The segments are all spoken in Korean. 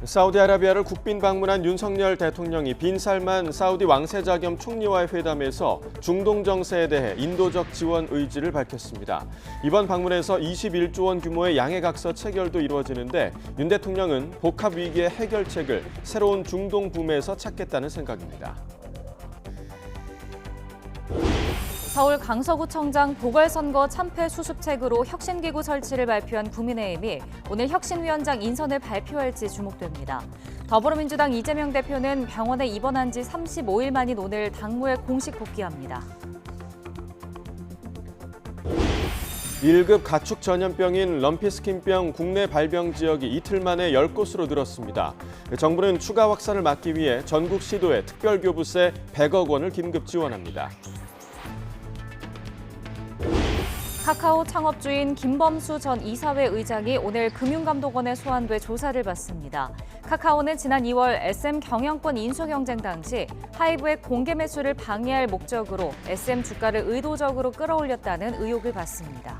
사우디아라비아를 국빈 방문한 윤석열 대통령이 빈 살만 사우디 왕세자 겸 총리와의 회담에서 중동 정세에 대해 인도적 지원 의지를 밝혔습니다. 이번 방문에서 21조 원 규모의 양해각서 체결도 이루어지는데 윤 대통령은 복합 위기의 해결책을 새로운 중동 붐에서 찾겠다는 생각입니다. 서울 강서구청장 보궐선거 참패 수습책으로 혁신기구 설치를 발표한 국민의힘이 오늘 혁신위원장 인선을 발표할지 주목됩니다. 더불어민주당 이재명 대표는 병원에 입원한 지 35일 만인 오늘 당무에 공식 복귀합니다. 1급 가축 전염병인 럼피스킨병 국내 발병 지역이 이틀 만에 10곳으로 늘었습니다. 정부는 추가 확산을 막기 위해 전국 시도에 특별교부세 100억 원을 긴급 지원합니다. 카카오 창업주인 김범수 전 이사회 의장이 오늘 금융감독원에 소환돼 조사를 받습니다. 카카오는 지난 2월 SM 경영권 인수 경쟁 당시 하이브의 공개 매수를 방해할 목적으로 SM 주가를 의도적으로 끌어올렸다는 의혹을 받습니다.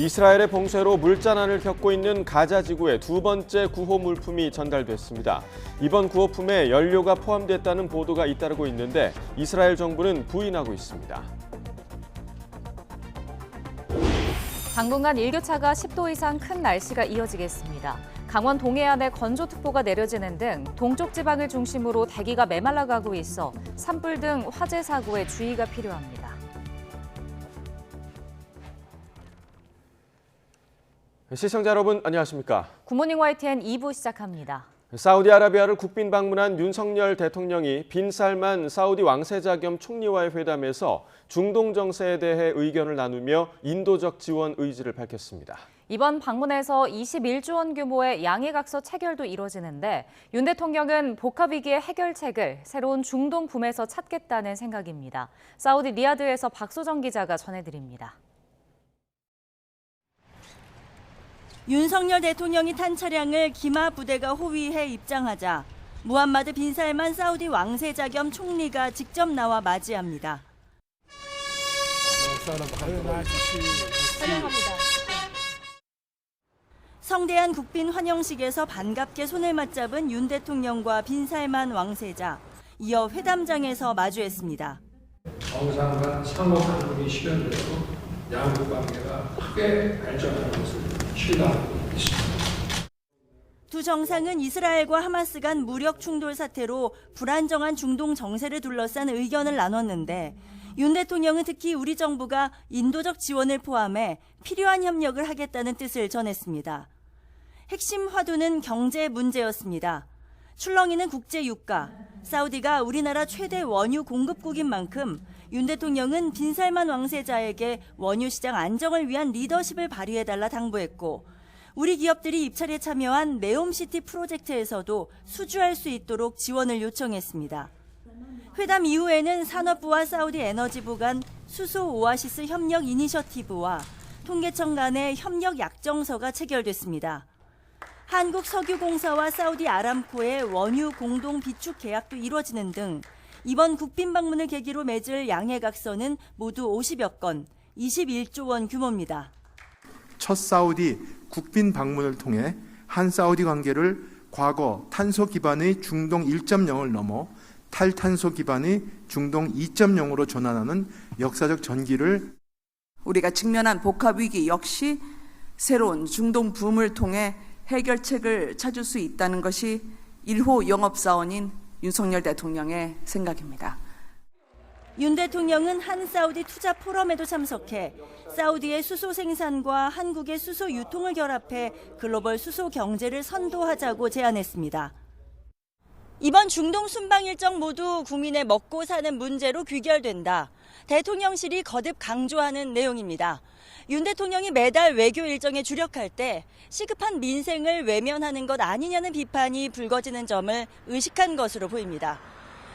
이스라엘의 봉쇄로 물잔한을 겪고 있는 가자 지구에 두 번째 구호 물품이 전달됐습니다. 이번 구호품에 연료가 포함됐다는 보도가 잇따르고 있는데 이스라엘 정부는 부인하고 있습니다. 당분간 일교차가 10도 이상 큰 날씨가 이어지겠습니다. 강원 동해안에 건조특보가 내려지는 등 동쪽 지방을 중심으로 대기가 메말라가고 있어 산불 등 화재 사고에 주의가 필요합니다. 시청자 여러분 안녕하십니까? 굿모닝 YTN 2부 시작합니다. 사우디아라비아를 국빈 방문한 윤석열 대통령이 빈 살만 사우디 왕세자 겸 총리와의 회담에서 중동 정세에 대해 의견을 나누며 인도적 지원 의지를 밝혔습니다. 이번 방문에서 21조 원 규모의 양해각서 체결도 이뤄지는데 윤 대통령은 복합위기의 해결책을 새로운 중동 붐에서 찾겠다는 생각입니다. 사우디 리야드에서 박소정 기자가 전해드립니다. 윤석열 대통령이 탄 차량을 기마 부대가 호위해 입장하자 무함마드 빈 살만 사우디 왕세자 겸 총리가 직접 나와 맞이합니다. 환영합니다. 성대한 국빈 환영식에서 반갑게 손을 맞잡은 윤 대통령과 빈 살만 왕세자, 이어 회담장에서 마주했습니다. 정상간 상호 갈등이 실현되고 양국 관계가 크게 발전하는 것을 신뢰하고 있습니다. 두 정상은 이스라엘과 하마스 간 무력 충돌 사태로 불안정한 중동 정세를 둘러싼 의견을 나눴는데 윤 대통령은 특히 우리 정부가 인도적 지원을 포함해 필요한 협력을 하겠다는 뜻을 전했습니다. 핵심 화두는 경제 문제였습니다. 출렁이는 국제 유가, 사우디가 우리나라 최대 원유 공급국인 만큼 윤 대통령은 빈 살만 왕세자에게 원유 시장 안정을 위한 리더십을 발휘해달라 당부했고 우리 기업들이 입찰에 참여한 네옴시티 프로젝트에서도 수주할 수 있도록 지원을 요청했습니다. 회담 이후에는 산업부와 사우디 에너지부 간 수소 오아시스 협력 이니셔티브와 통계청 간의 협력 약정서가 체결됐습니다. 한국석유공사와 사우디 아람코의 원유 공동 비축 계약도 이루어지는 등 이번 국빈 방문을 계기로 맺을 양해각서는 모두 50여 건, 21조 원 규모입니다. 첫 사우디 국빈 방문을 통해 한사우디 관계를 과거 탄소 기반의 중동 1.0을 넘어 탈탄소 기반의 중동 2.0으로 전환하는 역사적 전기를 우리가 직면한 복합 위기 역시 새로운 중동 붐을 통해 해결책을 찾을 수 있다는 것이 1호 영업사원인 윤석열 대통령의 생각입니다. 윤 대통령은 한 사우디 투자 포럼에도 참석해 사우디의 수소 생산과 한국의 수소 유통을 결합해 글로벌 수소 경제를 선도하자고 제안했습니다. 이번 중동 순방 일정 모두 국민의 먹고 사는 문제로 귀결된다. 대통령실이 거듭 강조하는 내용입니다. 윤 대통령이 매달 외교 일정에 주력할 때 시급한 민생을 외면하는 것 아니냐는 비판이 불거지는 점을 의식한 것으로 보입니다.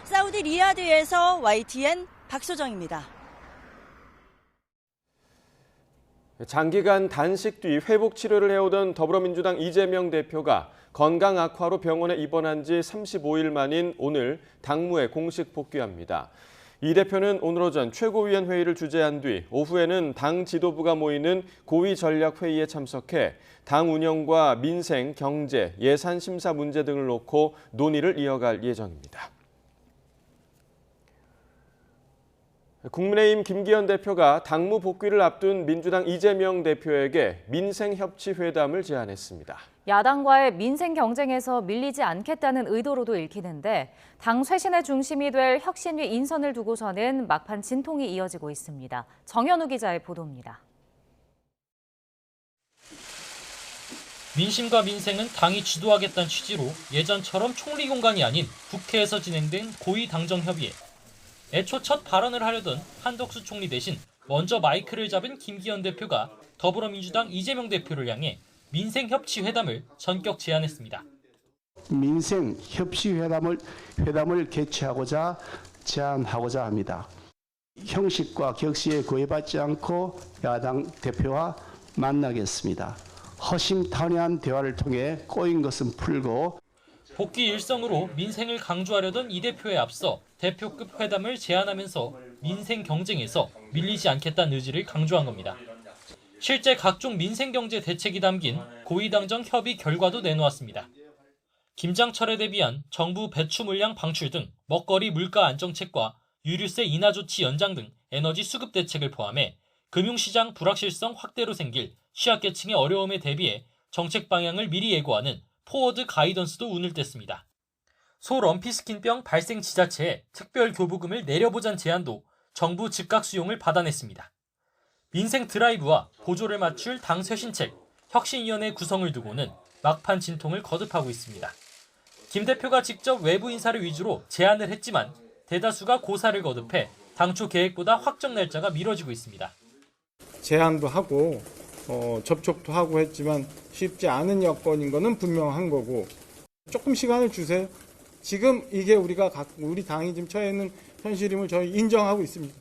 사우디 리야드에서 YTN 박소정입니다. 장기간 단식 뒤 회복 치료를 해오던 더불어민주당 이재명 대표가 건강 악화로 병원에 입원한 지 35일 만인 오늘 당무에 공식 복귀합니다. 이 대표는 오늘 오전 최고위원회의를 주재한 뒤 오후에는 당 지도부가 모이는 고위전략회의에 참석해 당 운영과 민생, 경제, 예산 심사 문제 등을 놓고 논의를 이어갈 예정입니다. 국민의힘 김기현 대표가 당무 복귀를 앞둔 민주당 이재명 대표에게 민생협치회담을 제안했습니다. 야당과의 민생 경쟁에서 밀리지 않겠다는 의도로도 읽히는데 당 쇄신의 중심이 될 혁신위 인선을 두고서는 막판 진통이 이어지고 있습니다. 정현우 기자의 보도입니다. 민심과 민생은 당이 주도하겠다는 취지로 예전처럼 총리 공간이 아닌 국회에서 진행된 고위 당정 협의회. 애초 첫 발언을 하려던 한덕수 총리 대신 먼저 마이크를 잡은 김기현 대표가 더불어민주당 이재명 대표를 향해 민생협치회담을 전격 제안했습니다. 민생협치회담을 개최하고자 제안하고자 합니다. 형식과 격식에 구애받지 않고 야당 대표와 만나겠습니다. 허심탄회한 대화를 통해 꼬인 것은 풀고 복귀 일성으로 민생을 강조하려던 이 대표에 앞서 대표급 회담을 제안하면서 민생 경쟁에서 밀리지 않겠다는 의지를 강조한 겁니다. 실제 각종 민생경제 대책이 담긴 고위당정 협의 결과도 내놓았습니다. 김장철에 대비한 정부 배추 물량 방출 등 먹거리 물가 안정책과 유류세 인하 조치 연장 등 에너지 수급 대책을 포함해 금융시장 불확실성 확대로 생길 취약계층의 어려움에 대비해 정책 방향을 미리 예고하는 포워드 가이던스도 운을 뗐습니다. 소 럼피스킨병 발생 지자체에 특별 교부금을 내려보자는 제안도 정부 즉각 수용을 받아냈습니다. 민생 드라이브와 보조를 맞출 당 쇄신책, 혁신위원회 구성을 두고는 막판 진통을 거듭하고 있습니다. 김 대표가 직접 외부 인사를 위주로 제안을 했지만 대다수가 고사를 거듭해 당초 계획보다 확정 날짜가 미뤄지고 있습니다. 제안도 하고 접촉도 하고 했지만 쉽지 않은 여건인 거는 분명한 거고 조금 시간을 주세요. 지금 이게 우리 당이 지금 처해 있는 현실임을 저희 인정하고 있습니다.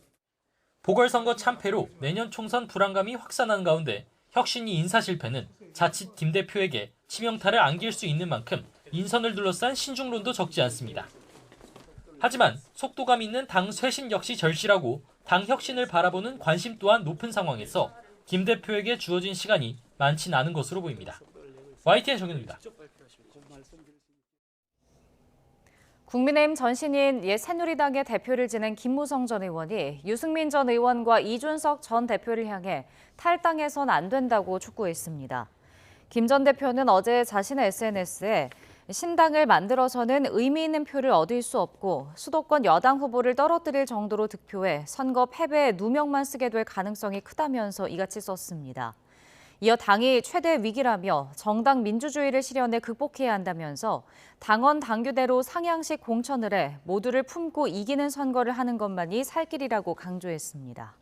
보궐선거 참패로 내년 총선 불안감이 확산하는 가운데 혁신위 인사 실패는 자칫 김 대표에게 치명타를 안길 수 있는 만큼 인선을 둘러싼 신중론도 적지 않습니다. 하지만 속도감 있는 당 쇄신 역시 절실하고 당 혁신을 바라보는 관심 또한 높은 상황에서 김 대표에게 주어진 시간이 많진 않은 것으로 보입니다. YTN 정현우입니다. 국민의힘 전신인 옛 새누리당의 대표를 지낸 김무성 전 의원이 유승민 전 의원과 이준석 전 대표를 향해 탈당해선 안 된다고 촉구했습니다. 김 전 대표는 어제 자신의 SNS에 신당을 만들어서는 의미 있는 표를 얻을 수 없고 수도권 여당 후보를 떨어뜨릴 정도로 득표해 선거 패배에 누명만 쓰게 될 가능성이 크다면서 이같이 썼습니다. 이어 당이 최대 위기라며 정당 민주주의를 실현해 극복해야 한다면서 당원 당규대로 상향식 공천을 해 모두를 품고 이기는 선거를 하는 것만이 살 길이라고 강조했습니다.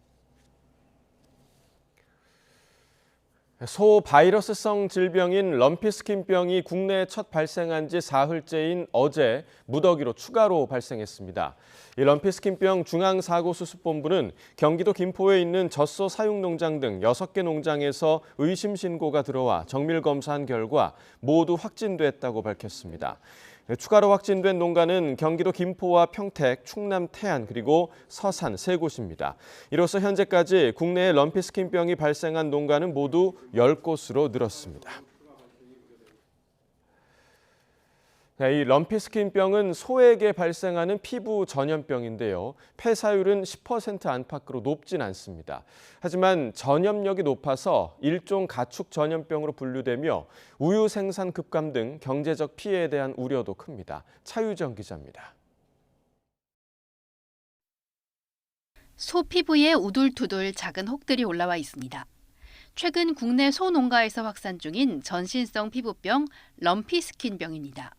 소바이러스성 질병인 럼피스킨병이 국내에 첫 발생한 지 사흘째인 어제 무더기로 추가로 발생했습니다. 이 럼피스킨병 중앙사고수습본부는 경기도 김포에 있는 젖소 사육농장 등 6개 농장에서 의심 신고가 들어와 정밀 검사한 결과 모두 확진됐다고 밝혔습니다. 추가로 확진된 농가는 경기도 김포와 평택, 충남 태안 그리고 서산 3곳입니다. 이로써 현재까지 국내에 럼피스킨병이 발생한 농가는 모두 10곳으로 늘었습니다. 이 럼피스킨병은 소에게 발생하는 피부 전염병인데요. 폐사율은 10% 안팎으로 높진 않습니다. 하지만 전염력이 높아서 일종 가축 전염병으로 분류되며 우유 생산 급감 등 경제적 피해에 대한 우려도 큽니다. 차유정 기자입니다. 소 피부에 우둘투둘 작은 혹들이 올라와 있습니다. 최근 국내 소 농가에서 확산 중인 전신성 피부병 럼피스킨병입니다.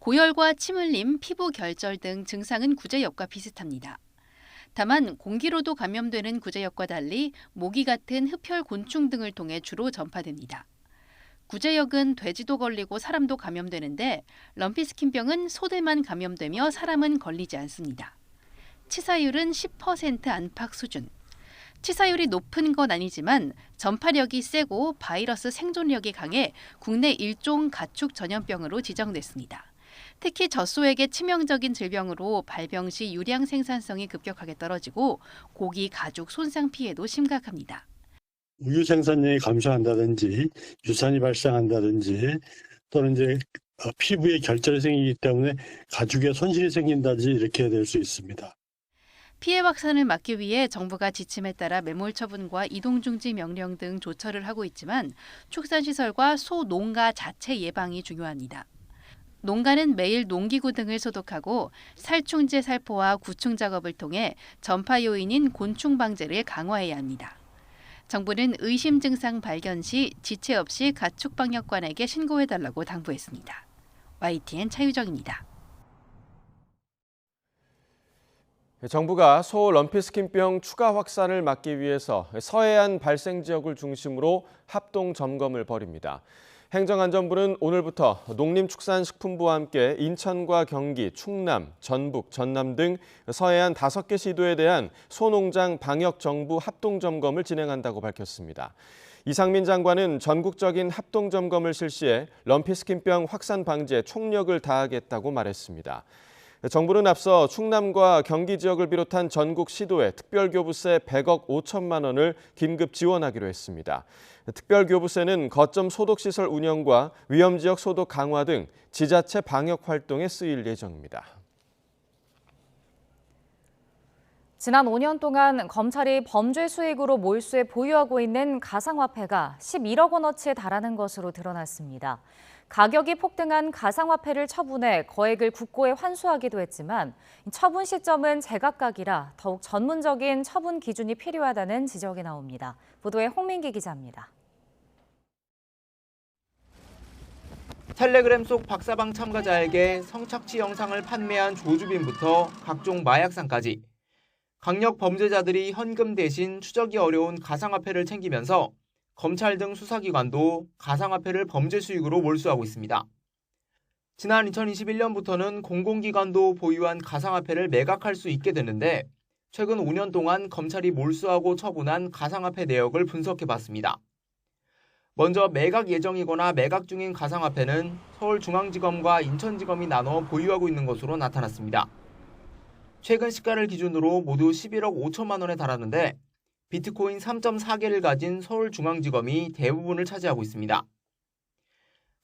고열과 침 흘림, 피부 결절 등 증상은 구제역과 비슷합니다. 다만 공기로도 감염되는 구제역과 달리 모기 같은 흡혈 곤충 등을 통해 주로 전파됩니다. 구제역은 돼지도 걸리고 사람도 감염되는데 럼피스킨병은 소들만 감염되며 사람은 걸리지 않습니다. 치사율은 10% 안팎 수준. 치사율이 높은 건 아니지만 전파력이 세고 바이러스 생존력이 강해 국내 일종 가축 전염병으로 지정됐습니다. 특히 젖소에게 치명적인 질병으로 발병 시 유량 생산성이 급격하게 떨어지고 고기, 가죽 손상 피해도 심각합니다. 우유 생산량이 감소한다든지 유산이 발생한다든지 또는 이제 피부에 결절이 생기기 때문에 가죽에 손실이 생긴다든지 이렇게 될 수 있습니다. 피해 확산을 막기 위해 정부가 지침에 따라 매몰 처분과 이동 중지 명령 등 조처를 하고 있지만 축산시설과 소 농가 자체 예방이 중요합니다. 농가는 매일 농기구 등을 소독하고 살충제 살포와 구충 작업을 통해 전파 요인인 곤충 방제를 강화해야 합니다. 정부는 의심 증상 발견 시 지체 없이 가축방역관에게 신고해달라고 당부했습니다. YTN 차유정입니다. 정부가 소 럼피스킨병 추가 확산을 막기 위해서 서해안 발생 지역을 중심으로 합동 점검을 벌입니다. 행정안전부는 오늘부터 농림축산식품부와 함께 인천과 경기, 충남, 전북, 전남 등 서해안 5개 시도에 대한 소농장 방역정부 합동점검을 진행한다고 밝혔습니다. 이상민 장관은 전국적인 합동점검을 실시해 럼피스킨병 확산 방지에 총력을 다하겠다고 말했습니다. 정부는 앞서 충남과 경기 지역을 비롯한 전국 시도에 특별교부세 100억 5천만 원을 긴급 지원하기로 했습니다. 특별교부세는 거점 소독시설 운영과 위험지역 소독 강화 등 지자체 방역 활동에 쓰일 예정입니다. 지난 5년 동안 검찰이 범죄 수익으로 몰수해 보유하고 있는 가상화폐가 11억 원어치에 달하는 것으로 드러났습니다. 가격이 폭등한 가상화폐를 처분해 거액을 국고에 환수하기도 했지만 처분 시점은 제각각이라 더욱 전문적인 처분 기준이 필요하다는 지적이 나옵니다. 보도에 홍민기 기자입니다. 텔레그램 속 박사방 참가자에게 성착취 영상을 판매한 조주빈부터 각종 마약상까지 강력 범죄자들이 현금 대신 추적이 어려운 가상화폐를 챙기면서 검찰 등 수사기관도 가상화폐를 범죄 수익으로 몰수하고 있습니다. 지난 2021년부터는 공공기관도 보유한 가상화폐를 매각할 수 있게 됐는데 최근 5년 동안 검찰이 몰수하고 처분한 가상화폐 내역을 분석해봤습니다. 먼저 매각 예정이거나 매각 중인 가상화폐는 서울중앙지검과 인천지검이 나눠 보유하고 있는 것으로 나타났습니다. 최근 시가를 기준으로 모두 11억 5천만 원에 달하는데 비트코인 3.4개를 가진 서울중앙지검이 대부분을 차지하고 있습니다.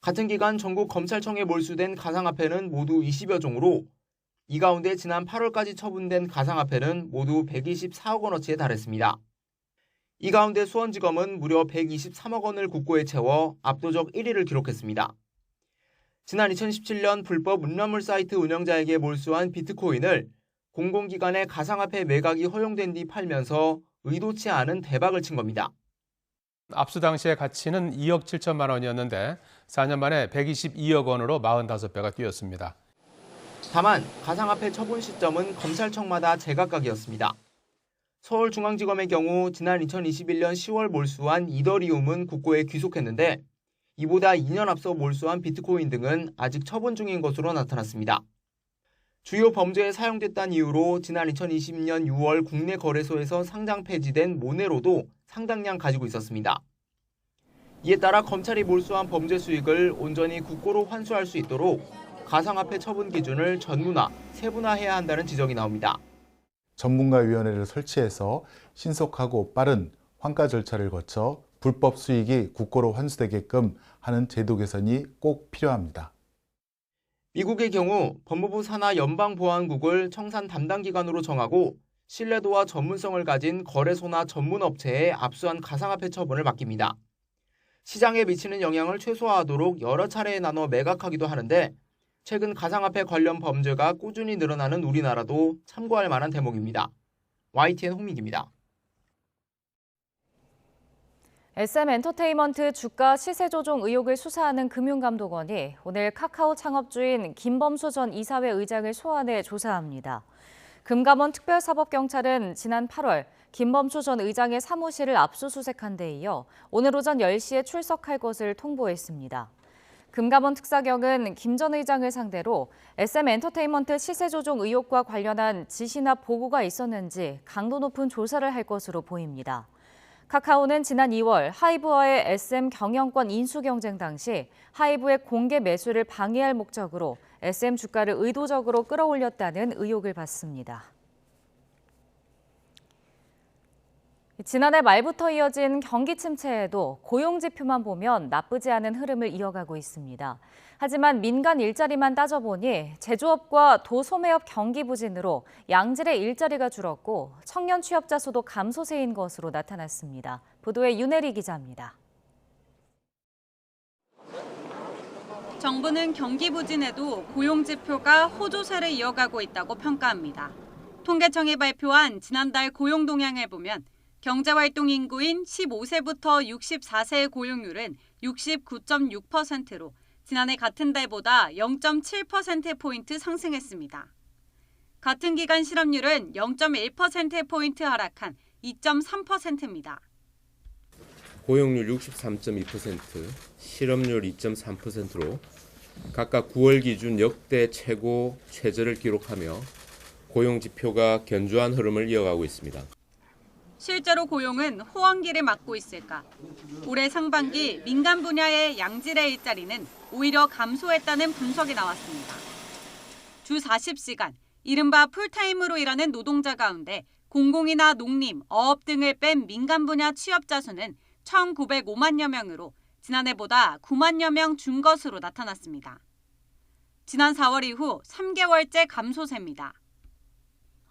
같은 기간 전국 검찰청에 몰수된 가상화폐는 모두 20여 종으로 이 가운데 지난 8월까지 처분된 가상화폐는 모두 124억 원어치에 달했습니다. 이 가운데 수원지검은 무려 123억 원을 국고에 채워 압도적 1위를 기록했습니다. 지난 2017년 불법 음란물 사이트 운영자에게 몰수한 비트코인을 공공기관의 가상화폐 매각이 허용된 뒤 팔면서 의도치 않은 대박을 친 겁니다. 압수 당시의 가치는 2억 7천만 원이었는데 4년 만에 122억 원으로 45배가 뛰었습니다. 다만 가상화폐 처분 시점은 검찰청마다 제각각이었습니다. 서울중앙지검의 경우 지난 2021년 10월 몰수한 이더리움은 국고에 귀속했는데 이보다 2년 앞서 몰수한 비트코인 등은 아직 처분 중인 것으로 나타났습니다. 주요 범죄에 사용됐다는 이유로 지난 2020년 6월 국내 거래소에서 상장 폐지된 모네로도 상당량 가지고 있었습니다. 이에 따라 검찰이 몰수한 범죄 수익을 온전히 국고로 환수할 수 있도록 가상화폐 처분 기준을 전문화, 세분화해야 한다는 지적이 나옵니다. 전문가위원회를 설치해서 신속하고 빠른 환가 절차를 거쳐 불법 수익이 국고로 환수되게끔 하는 제도 개선이 꼭 필요합니다. 미국의 경우 법무부 산하 연방보안국을 청산 담당 기관으로 정하고 신뢰도와 전문성을 가진 거래소나 전문업체에 압수한 가상화폐 처분을 맡깁니다. 시장에 미치는 영향을 최소화하도록 여러 차례에 나눠 매각하기도 하는데 최근 가상화폐 관련 범죄가 꾸준히 늘어나는 우리나라도 참고할 만한 대목입니다. YTN 홍민기입니다. SM엔터테인먼트 주가 시세 조종 의혹을 수사하는 금융감독원이 오늘 카카오 창업주인 김범수 전 이사회 의장을 소환해 조사합니다. 금감원 특별사법경찰은 지난 8월 김범수 전 의장의 사무실을 압수수색한 데 이어 오늘 오전 10시에 출석할 것을 통보했습니다. 금감원 특사경은 김 전 의장을 상대로 SM엔터테인먼트 시세 조종 의혹과 관련한 지시나 보고가 있었는지 강도 높은 조사를 할 것으로 보입니다. 카카오는 지난 2월 하이브와의 SM 경영권 인수 경쟁 당시 하이브의 공개 매수를 방해할 목적으로 SM 주가를 의도적으로 끌어올렸다는 의혹을 받습니다. 지난해 말부터 이어진 경기 침체에도 고용 지표만 보면 나쁘지 않은 흐름을 이어가고 있습니다. 하지만 민간 일자리만 따져보니 제조업과 도소매업 경기 부진으로 양질의 일자리가 줄었고 청년 취업자 수도 감소세인 것으로 나타났습니다. 보도에 윤혜리 기자입니다. 정부는 경기 부진에도 고용 지표가 호조세를 이어가고 있다고 평가합니다. 통계청이 발표한 지난달 고용 동향을 보면 경제활동 인구인 15세부터 64세의 고용률은 69.6%로 지난해 같은 달보다 0.7%포인트 상승했습니다. 같은 기간 실업률은 0.1%포인트 하락한 2.3%입니다. 고용률 63.2%, 실업률 2.3%로 각각 9월 기준 역대 최고 최저를 기록하며 고용 지표가 견조한 흐름을 이어가고 있습니다. 실제로 고용은 호황기를 맞고 있을까? 올해 상반기 민간 분야의 양질의 일자리는 오히려 감소했다는 분석이 나왔습니다. 주 40시간, 이른바 풀타임으로 일하는 노동자 가운데 공공이나 농림, 어업 등을 뺀 민간 분야 취업자 수는 1,905만여 명으로 지난해보다 9만여 명 준 것으로 나타났습니다. 지난 4월 이후 3개월째 감소세입니다.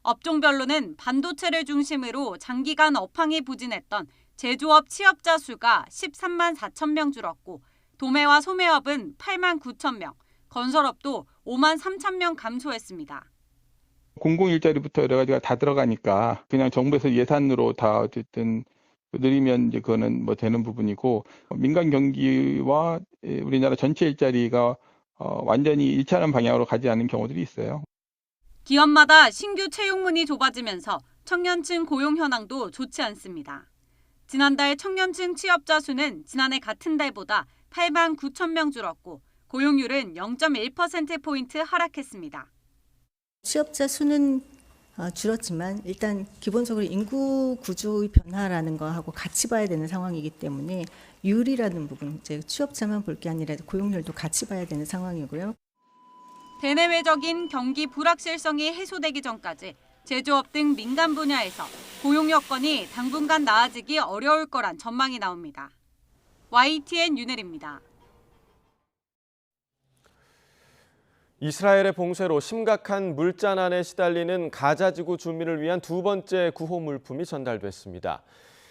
업종별로는 반도체를 중심으로 장기간 업황이 부진했던 제조업 취업자 수가 13만 4천 명 줄었고 도매와 소매업은 8만 9천 명, 건설업도 5만 3천 명 감소했습니다. 공공 일자리부터 여러 가지가 다 들어가니까 그냥 정부에서 예산으로 다 어쨌든 늘리면 이제 그거는 뭐 되는 부분이고 민간 경기와 우리나라 전체 일자리가 완전히 일치하는 방향으로 가지 않는 경우들이 있어요. 기업마다 신규 채용문이 좁아지면서 청년층 고용 현황도 좋지 않습니다. 지난달 청년층 취업자 수는 지난해 같은 달보다 8만 9천 명 줄었고 고용률은 0.1%포인트 하락했습니다. 취업자 수는 줄었지만 일단 기본적으로 인구 구조의 변화라는 거하고 같이 봐야 되는 상황이기 때문에 율이라는 부분, 이제 취업자만 볼 게 아니라 고용률도 같이 봐야 되는 상황이고요. 대내외적인 경기 불확실성이 해소되기 전까지 제조업 등 민간 분야에서 고용 여건이 당분간 나아지기 어려울 거란 전망이 나옵니다. YTN 윤혜리입니다. 이스라엘의 봉쇄로 심각한 물자난에 시달리는 가자지구 주민을 위한 두 번째 구호 물품이 전달됐습니다.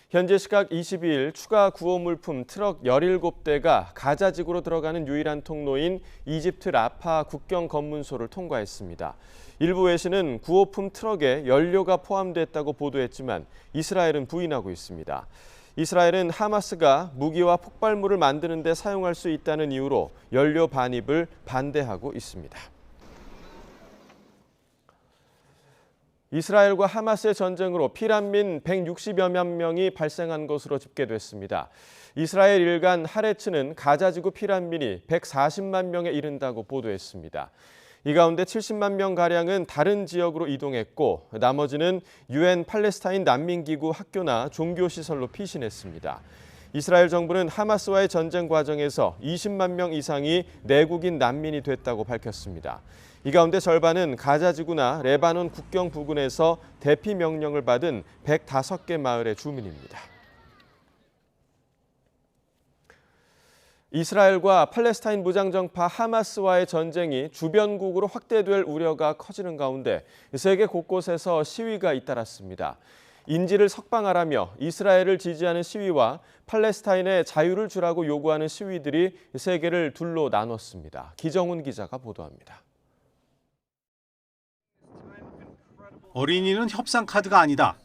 현재 시각 22일 추가 구호 물품 트럭 17대가 가자지구로 들어가는 유일한 통로인 이집트 라파 국경 검문소를 통과했습니다. 일부 외신은 구호품 트럭에 연료가 포함됐다고 보도했지만 이스라엘은 부인하고 있습니다. 이스라엘은 하마스가 무기와 폭발물을 만드는 데 사용할 수 있다는 이유로 연료 반입을 반대하고 있습니다. 이스라엘과 하마스의 전쟁으로 피난민 160여만 명이 발생한 것으로 집계됐습니다. 이스라엘 일간 하레츠는 가자지구 피난민이 140만 명에 이른다고 보도했습니다. 이 가운데 70만 명가량은 다른 지역으로 이동했고 나머지는 UN 팔레스타인 난민기구 학교나 종교시설로 피신했습니다. 이스라엘 정부는 하마스와의 전쟁 과정에서 20만 명 이상이 내국인 난민이 됐다고 밝혔습니다. 이 가운데 절반은 가자지구나 레바논 국경 부근에서 대피 명령을 받은 105개 마을의 주민입니다. 이스라엘과 팔레스타인 무장정파 하마스와의 전쟁이 주변국으로 확대될 우려가 커지는 가운데 세계 곳곳에서 시위가 잇따랐습니다. 인질을 석방하라며 이스라엘을 지지하는 시위와 팔레스타인의 자유를 주라고 요구하는 시위들이 세계를 둘로 나눴습니다. 기정훈 기자가 보도합니다. 어린이는 협상 카드가 아니다.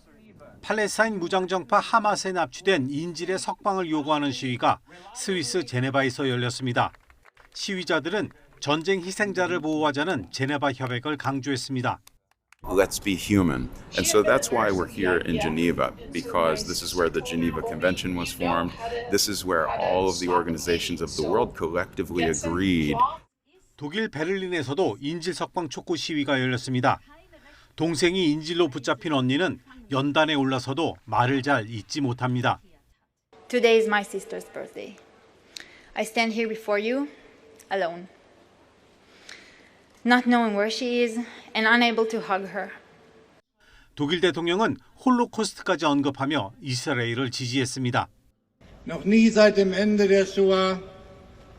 팔레스타인 무장정파 하마스에 납치된 인질의 석방을 요구하는 시위가 스위스 제네바에서 열렸습니다. 시위자들은 전쟁 희생자를 보호하자는 제네바 협약을 강조했습니다. Let's be human. And so that's why we're here in Geneva, because this is where the Geneva Convention was formed. This is where all of the organizations of the world collectively agreed. 독일 베를린에서도 인질 석방 촉구 시위가 열렸습니다. 동생이 인질로 붙잡힌 언니는 연단에 올라서도 말을 잘 잇지 못합니다. Today is my sister's birthday. I stand here before you alone. not knowing where she is and unable to hug her. 독일 대통령은 홀로코스트까지 언급하며 이스라엘을 지지했습니다. Noch nie seit dem Ende der Shoah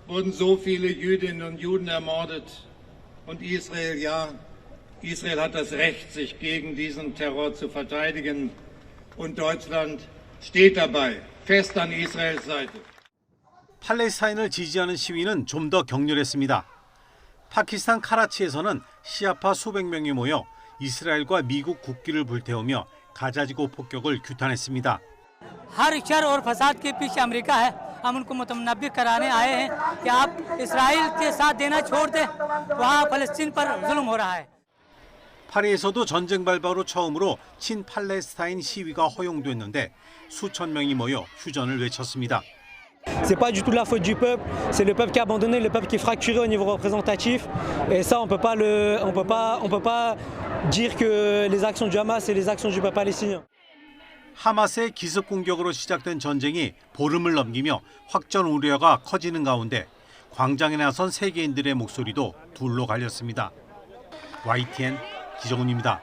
wurden so viele Jüdinnen und Juden ermordet. Und Israel, ja, Israel hat das Recht, sich gegen diesen Terror zu verteidigen. Und Deutschland steht dabei, fest an Israels Seite. 팔레스타인을 지지하는 시위는 좀 더 격렬했습니다. 파키스탄 카라치에서는 시아파 수백 명이 모여 이스라엘과 미국 국기를 불태우며 가자지구 폭격을 규탄했습니다. हर शर और फसाद के पीछे अमेरिका है। हम उनको मुतनब्बी कराने आए हैं कि आप इस्राइल के साथ देना छोड़ दें। वहाँ फलस्तीन पर जुल्म हो रहा है। 파리에서도 전쟁 발발 후 처음으로 친팔레스타인 시위가 허용됐는데 수천 명이 모여 휴전을 외쳤습니다. C'est pas du tout la faute du peuple, c'est le peuple qui a abandonné, le peuple qui est fracturé au niveau représentatif. Et ça, on peut pas dire que les actions du Hamas et les actions du peuple palestinien. 하마스의 기습 공격으로 시작된 전쟁이 보름을 넘기며 확전 우려가 커지는 가운데 광장에 나선 세계인들의 목소리도 둘로 갈렸습니다. YTN 기정훈입니다.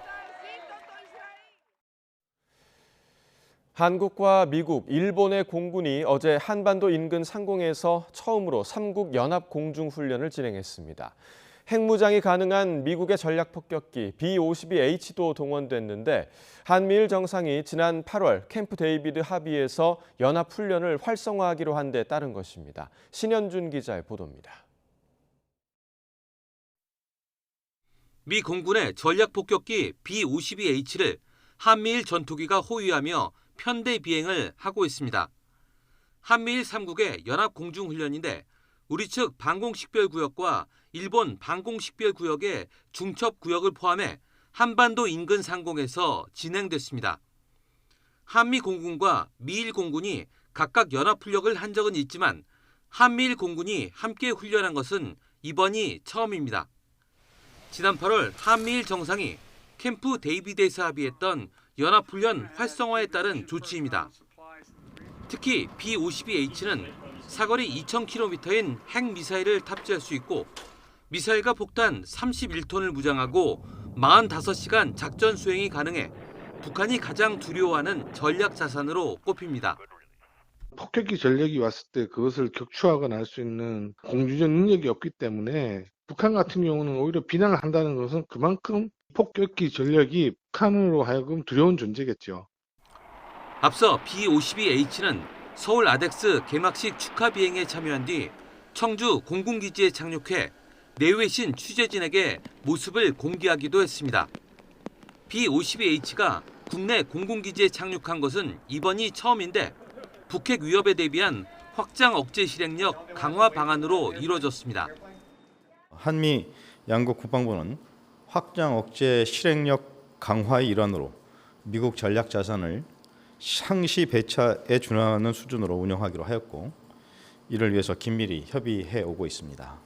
한국과 미국, 일본의 공군이 어제 한반도 인근 상공에서 처음으로 3국 연합 공중훈련을 진행했습니다. 핵무장이 가능한 미국의 전략폭격기 B-52H도 동원됐는데 한미일 정상이 지난 8월 캠프 데이비드 합의에서 연합훈련을 활성화하기로 한 데 따른 것입니다. 신현준 기자의 보도입니다. 미 공군의 전략폭격기 B-52H를 한미일 전투기가 호위하며 편대 비행을 하고 있습니다. 한미일 3국의 연합공중훈련인데 우리 측 방공식별구역과 일본 방공식별구역의 중첩구역을 포함해 한반도 인근 상공에서 진행됐습니다. 한미 공군과 미일 공군이 각각 연합훈련을 한 적은 있지만 한미일 공군이 함께 훈련한 것은 이번이 처음입니다. 지난 8월 한미일 정상이 캠프 데이비드에서 합의했던 연합훈련 활성화에 따른 조치입니다. 특히 B-52H는 사거리 2,000km인 핵미사일을 탑재할 수 있고 미사일과 폭탄 31톤을 무장하고 45시간 작전 수행이 가능해 북한이 가장 두려워하는 전략 자산으로 꼽힙니다. 폭격기 전력이 왔을 때 그것을 격추하거나 할 수 있는 공중전 능력이 없기 때문에 북한 같은 경우는 오히려 비난을 한다는 것은 그만큼 폭격기 전력이 북한으로 하여금 두려운 존재겠죠. 앞서 B-52H는 서울 아덱스 개막식 축하 비행에 참여한 뒤 청주 공군기지에 착륙해 내외신 취재진에게 모습을 공개하기도 했습니다. B-52H가 국내 공군기지에 착륙한 것은 이번이 처음인데 북핵 위협에 대비한 확장 억제 실행력 강화 방안으로 이루어졌습니다. 한미 양국 국방부는 확장 억제 실행력 강화의 일환으로 미국 전략 자산을 상시 배차에 준하는 수준으로 운영하기로 하였고 이를 위해서 긴밀히 협의해 오고 있습니다.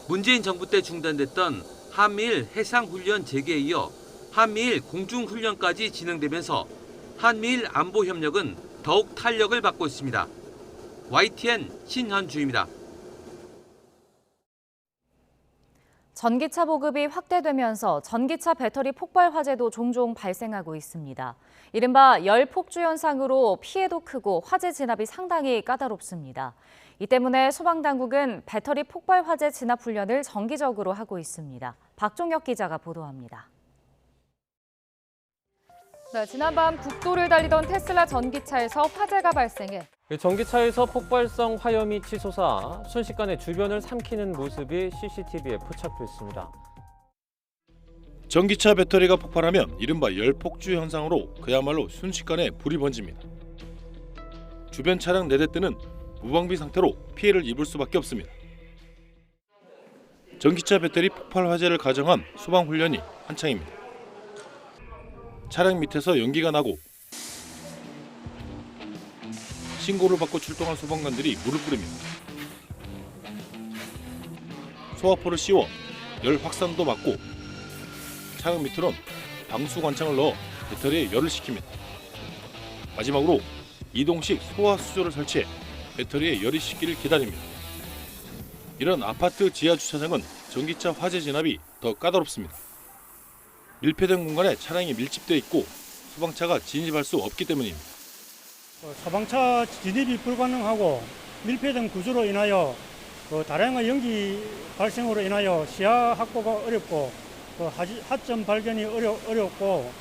문재인 정부 때 중단됐던 한미일 해상훈련 재개에 이어 한미일 공중훈련까지 진행되면서 한미일 안보 협력은 더욱 탄력을 받고 있습니다. YTN 신현주입니다. 전기차 보급이 확대되면서 전기차 배터리 폭발 화재도 종종 발생하고 있습니다. 이른바 열폭주 현상으로 피해도 크고 화재 진압이 상당히 까다롭습니다. 이 때문에 소방당국은 배터리 폭발 화재 진압 훈련을 정기적으로 하고 있습니다. 박종혁 기자가 보도합니다. 네, 지난밤 국도를 달리던 테슬라 전기차에서 화재가 발생해 전기차에서 폭발성 화염이 치솟아 순식간에 주변을 삼키는 모습이 CCTV에 포착됐습니다. 전기차 배터리가 폭발하면 이른바 열폭주 현상으로 그야말로 순식간에 불이 번집니다. 주변 차량 4대ጥ는 무방비 상태로 피해를 입을 수밖에 없습니다. 전기차 배터리 폭발 화재를 가정한 소방 훈련이 한창입니다. 차량 밑에서 연기가 나고 신고를 받고 출동한 소방관들이 물을 뿌립니다. 소화포를 씌워 열 확산도 막고 차량 밑으론 방수 관창을 넣어 배터리에 열을 식힙니다. 마지막으로 이동식 소화 수조를 설치해 배터리에 열이 식기를 기다립니다. 이런 아파트 지하 주차장은 전기차 화재 진압이 더 까다롭습니다. 밀폐된 공간에 차량이 밀집되어 있고 소방차가 진입할 수 없기 때문입니다. 소방차 진입이 불가능하고 밀폐된 구조로 인하여 다량의 연기 발생으로 인하여 시야 확보가 어렵고 하점 발견이 어렵고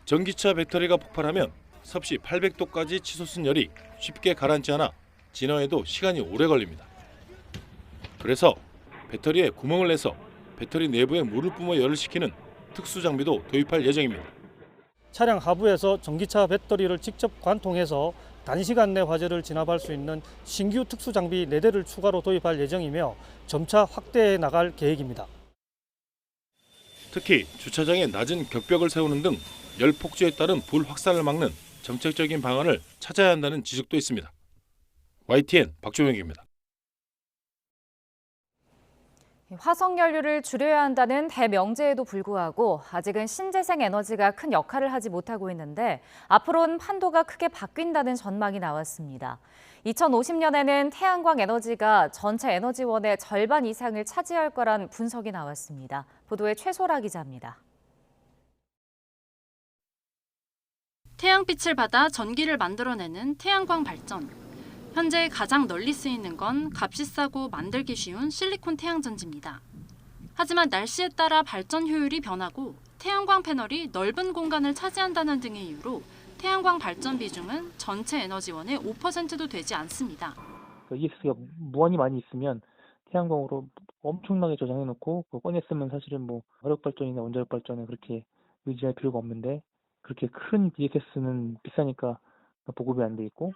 전기차 배터리가 폭발하면 섭씨 800도까지 치솟은 열이 쉽게 가라앉지 않아 진화에도 시간이 오래 걸립니다. 그래서 배터리에 구멍을 내서 배터리 내부에 물을 뿜어 열을 식히는 특수 장비도 도입할 예정입니다. 차량 하부에서 전기차 배터리를 직접 관통해서 단시간 내 화재를 진압할 수 있는 신규 특수 장비 4대를 추가로 도입할 예정이며 점차 확대해 나갈 계획입니다. 특히 주차장에 낮은 격벽을 세우는 등 열 폭주에 따른 불 확산을 막는 정책적인 방안을 찾아야 한다는 지적도 있습니다. YTN 박종혁입니다. 화석 연료를 줄여야 한다는 대명제에도 불구하고 아직은 신재생 에너지가 큰 역할을 하지 못하고 있는데 앞으로는 판도가 크게 바뀐다는 전망이 나왔습니다. 2050년에는 태양광 에너지가 전체 에너지원의 절반 이상을 차지할 거란 분석이 나왔습니다. 보도에 최소라 기자입니다. 태양빛을 받아 전기를 만들어내는 태양광 발전. 현재 가장 널리 쓰이는 건 값이 싸고 만들기 쉬운 실리콘 태양전지입니다. 하지만 날씨에 따라 발전 효율이 변하고 태양광 패널이 넓은 공간을 차지한다는 등의 이유로 태양광 발전 비중은 전체 에너지원의 5%도 되지 않습니다. ES가 무한히 많이 있으면 태양광으로 엄청나게 저장해놓고 꺼냈으면 사실은 화력 발전이나 원자력 발전에 그렇게 의지할 필요가 없는데 그렇게 큰 ES는 비싸니까 보급이 안 돼 있고.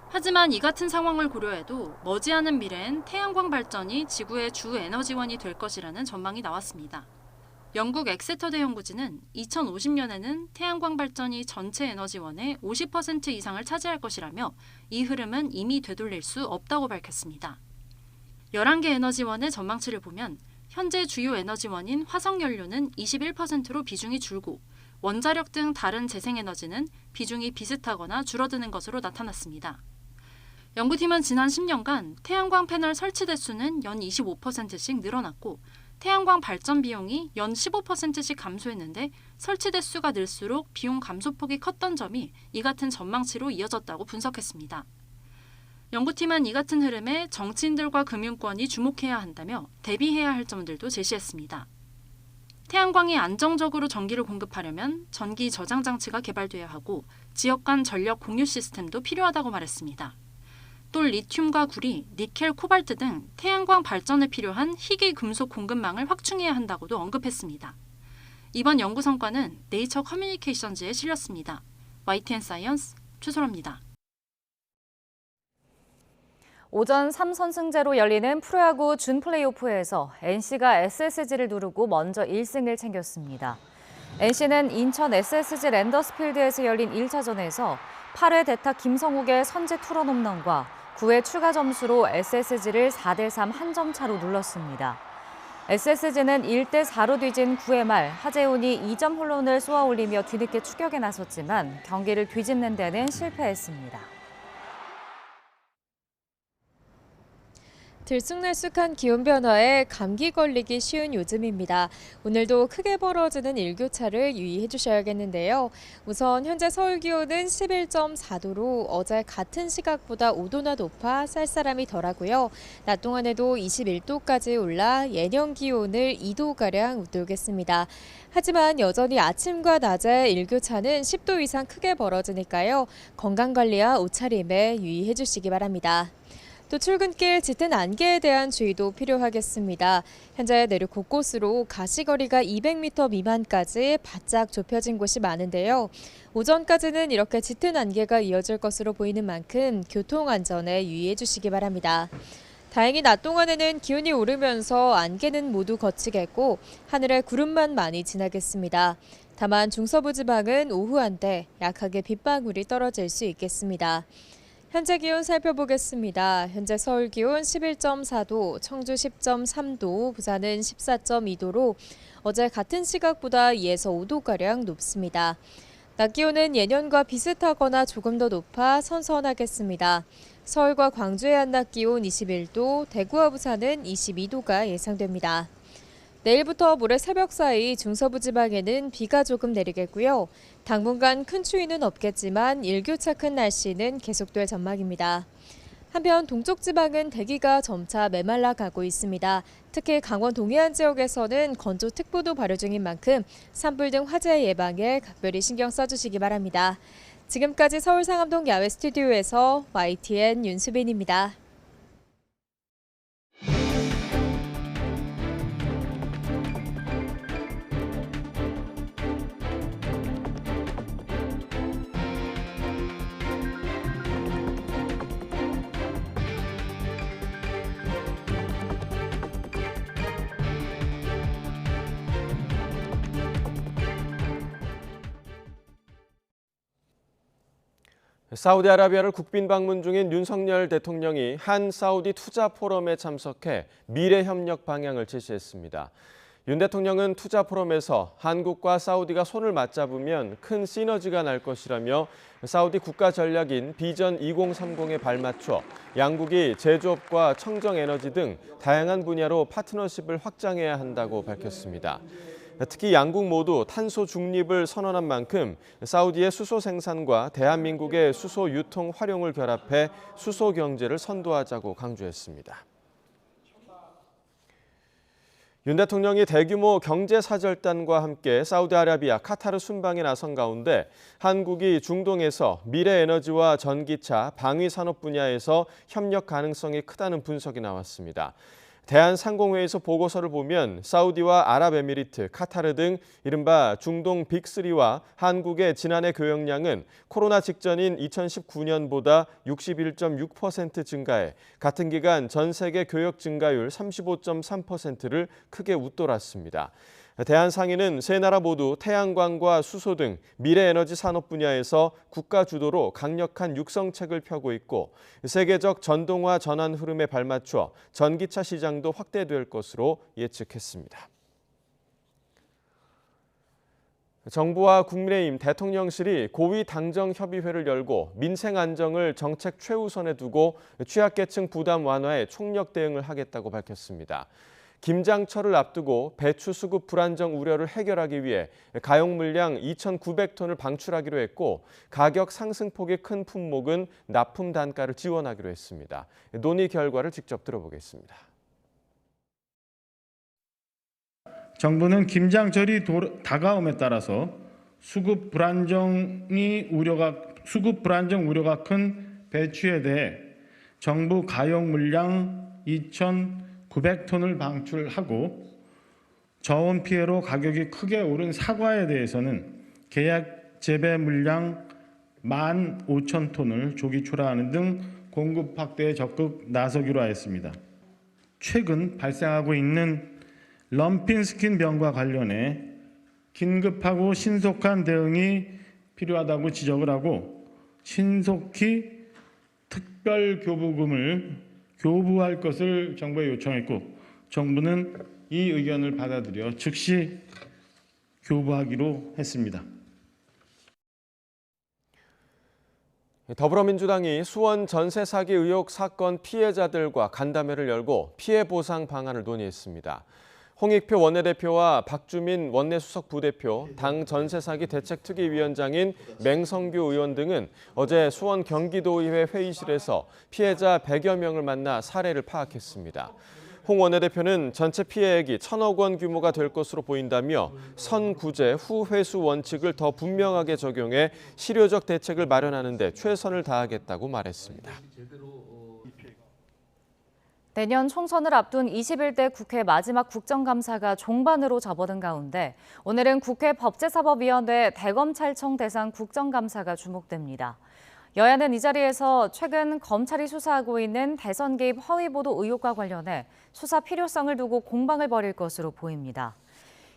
하지만 이 같은 상황을 고려해도 머지않은 미래엔 태양광 발전이 지구의 주 에너지원이 될 것이라는 전망이 나왔습니다. 영국 엑세터대 연구진은 2050년에는 태양광 발전이 전체 에너지원의 50% 이상을 차지할 것이라며 이 흐름은 이미 되돌릴 수 없다고 밝혔습니다. 11개 에너지원의 전망치를 보면 현재 주요 에너지원인 화석연료는 21%로 비중이 줄고 원자력 등 다른 재생에너지는 비중이 비슷하거나 줄어드는 것으로 나타났습니다. 연구팀은 지난 10년간 태양광 패널 설치 대수는 연 25%씩 늘어났고 태양광 발전 비용이 연 15%씩 감소했는데 설치 대수가 늘수록 비용 감소폭이 컸던 점이 이 같은 전망치로 이어졌다고 분석했습니다. 연구팀은 이 같은 흐름에 정치인들과 금융권이 주목해야 한다며 대비해야 할 점들도 제시했습니다. 태양광이 안정적으로 전기를 공급하려면 전기 저장 장치가 개발돼야 하고 지역 간 전력 공유 시스템도 필요하다고 말했습니다. 또 리튬과 구리, 니켈, 코발트 등 태양광 발전에 필요한 희귀 금속 공급망을 확충해야 한다고도 언급했습니다. 이번 연구 성과는 네이처 커뮤니케이션즈에 실렸습니다. YTN 사이언스 최소라입니다. 오전 3선승제로 열리는 프로야구 준 플레이오프에서 NC가 SSG를 누르고 먼저 1승을 챙겼습니다. NC는 인천 SSG 랜더스필드에서 열린 1차전에서 8회 대타 김성욱의 선제 투런 홈런과 9회 추가 점수로 SSG를 4대3 한 점 차로 눌렀습니다. SSG는 1대4로 뒤진 9회 말 하재훈이 2점 홈런을 쏘아올리며 뒤늦게 추격에 나섰지만 경기를 뒤집는 데는 실패했습니다. 들쑥날쑥한 기온 변화에 감기 걸리기 쉬운 요즘입니다. 오늘도 크게 벌어지는 일교차를 유의해 주셔야겠는데요. 우선 현재 서울 기온은 11.4도로 어제 같은 시각보다 5도나 높아 쌀쌀함이 덜하고요. 낮 동안에도 21도까지 올라 예년 기온을 2도가량 웃돌겠습니다. 하지만 여전히 아침과 낮의 일교차는 10도 이상 크게 벌어지니까요. 건강관리와 옷차림에 유의해 주시기 바랍니다. 또 출근길 짙은 안개에 대한 주의도 필요하겠습니다. 현재 내륙 곳곳으로 가시거리가 200m 미만까지 바짝 좁혀진 곳이 많은데요. 오전까지는 이렇게 짙은 안개가 이어질 것으로 보이는 만큼 교통안전에 유의해 주시기 바랍니다. 다행히 낮 동안에는 기온이 오르면서 안개는 모두 거치겠고 하늘에 구름만 많이 지나겠습니다. 다만 중서부 지방은 오후 한때 약하게 빗방울이 떨어질 수 있겠습니다. 현재 기온 살펴보겠습니다. 현재 서울 기온 11.4도, 청주 10.3도, 부산은 14.2도로 어제 같은 시각보다 2에서 5도가량 높습니다. 낮 기온은 예년과 비슷하거나 조금 더 높아 선선하겠습니다. 서울과 광주의 한낮 기온 21도, 대구와 부산은 22도가 예상됩니다. 내일부터 모레 새벽 사이 중서부 지방에는 비가 조금 내리겠고요. 당분간 큰 추위는 없겠지만 일교차 큰 날씨는 계속될 전망입니다. 한편 동쪽 지방은 대기가 점차 메말라 가고 있습니다. 특히 강원 동해안 지역에서는 건조특보도 발효 중인 만큼 산불 등 화재 예방에 각별히 신경 써주시기 바랍니다. 지금까지 서울 상암동 야외 스튜디오에서 YTN 윤수빈입니다. 사우디아라비아를 국빈 방문 중인 윤석열 대통령이 한 사우디 투자 포럼에 참석해 미래 협력 방향을 제시했습니다. 윤 대통령은 투자 포럼에서 한국과 사우디가 손을 맞잡으면 큰 시너지가 날 것이라며 사우디 국가 전략인 비전 2030에 발맞춰 양국이 제조업과 청정에너지 등 다양한 분야로 파트너십을 확장해야 한다고 밝혔습니다. 특히 양국 모두 탄소 중립을 선언한 만큼 사우디의 수소 생산과 대한민국의 수소 유통 활용을 결합해 수소 경제를 선도하자고 강조했습니다. 윤 대통령이 대규모 경제사절단과 함께 사우디아라비아, 카타르 순방에 나선 가운데 한국이 중동에서 미래 에너지와 전기차, 방위산업 분야에서 협력 가능성이 크다는 분석이 나왔습니다. 대한상공회의소 보고서를 보면 사우디와 아랍에미리트, 카타르 등 이른바 중동 빅3와 한국의 지난해 교역량은 코로나 직전인 2019년보다 61.6% 증가해 같은 기간 전 세계 교역 증가율 35.3%를 크게 웃돌았습니다. 대한상인은 세 나라 모두 태양광과 수소 등 미래에너지 산업 분야에서 국가 주도로 강력한 육성책을 펴고 있고 세계적 전동화 전환 흐름에 발맞춰 전기차 시장도 확대될 것으로 예측했습니다. 정부와 국민의힘 대통령실이 고위 당정협의회를 열고 민생 안정을 정책 최우선에 두고 취약계층 부담 완화에 총력 대응을 하겠다고 밝혔습니다. 김장철을 앞두고 배추 수급 불안정 우려를 해결하기 위해 가용 물량 2,900톤을 방출하기로 했고 가격 상승폭이 큰 품목은 납품 단가를 지원하기로 했습니다. 논의 결과를 직접 들어보겠습니다. 정부는 김장철이 다가옴에 따라서 수급 불안정 우려가 큰 배추에 대해 정부 가용 물량 2,900톤을 방출하고 저온 피해로 가격이 크게 오른 사과에 대해서는 계약 재배 물량 15,000톤을 조기 출하하는 등 공급 확대에 적극 나서기로 하였습니다. 최근 발생하고 있는 럼핀스킨병과 관련해 긴급하고 신속한 대응이 필요하다고 지적을 하고 신속히 특별교부금을 교부할 것을 정부에 요청했고 정부는 이 의견을 받아들여 즉시 교부하기로 했습니다. 더불어민주당이 수원 전세 사기 의혹 사건 피해자들과 간담회를 열고 피해 보상 방안을 논의했습니다. 홍익표 원내대표와 박주민 원내수석 부대표, 당 전세사기 대책특위위원장인 맹성규 의원 등은 어제 수원 경기도의회 회의실에서 피해자 100여 명을 만나 사례를 파악했습니다. 홍 원내대표는 전체 피해액이 1,000억 원 규모가 될 것으로 보인다며 선구제 후회수 원칙을 더 분명하게 적용해 실효적 대책을 마련하는 데 최선을 다하겠다고 말했습니다. 내년 총선을 앞둔 21대 국회 마지막 국정감사가 종반으로 접어든 가운데 오늘은 국회 법제사법위원회 대검찰청 대상 국정감사가 주목됩니다. 여야는 이 자리에서 최근 검찰이 수사하고 있는 대선 개입 허위보도 의혹과 관련해 수사 필요성을 두고 공방을 벌일 것으로 보입니다.